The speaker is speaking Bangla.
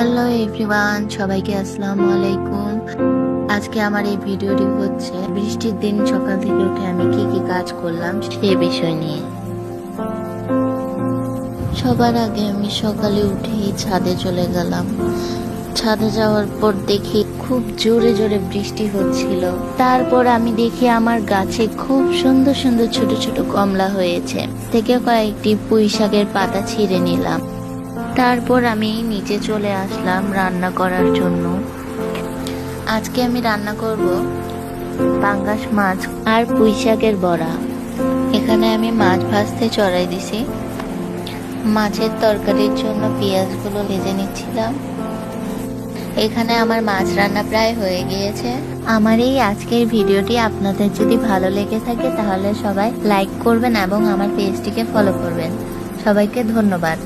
হ্যালো এভরিওয়ান, সবাইকে আসসালামু আলাইকুম। আজকে আমার এই ভিডিওটি হচ্ছে বৃষ্টির দিন সকাল থেকে উঠে আমি কি কি কাজ করলাম সে বিষয় নিয়ে। সবার আগে আমি সকালে উঠেই ছাদে চলে গেলাম। ছাদে যাওয়ার পর দেখি খুব জোরে জোরে বৃষ্টি হচ্ছিল। তারপর আমি দেখি আমার গাছে খুব সুন্দর সুন্দর ছোট ছোট কমলা হয়েছে, থেকে কয়েকটি পুঁই শাকের পাতা ছিঁড়ে নিলাম। তারপর আমি নিচে চলে আসলাম রান্না করার জন্য। আজকে আমি রান্না করব পাঙ্গাস মাছ আর পুঁই শাকের বড়া। এখানে আমি মাছ ভাজতে চড়াই দিছি। মাছের তরকারির জন্য পেঁয়াজগুলো ভেজে নিচ্ছিলাম। এখানে আমার মাছ রান্না প্রায় হয়ে গিয়েছে। আমার এই আজকের ভিডিওটি আপনাদের যদি ভালো লেগে থাকে তাহলে সবাই লাইক করবেন এবং আমার পেজটিকে ফলো করবেন। সবাইকে ধন্যবাদ।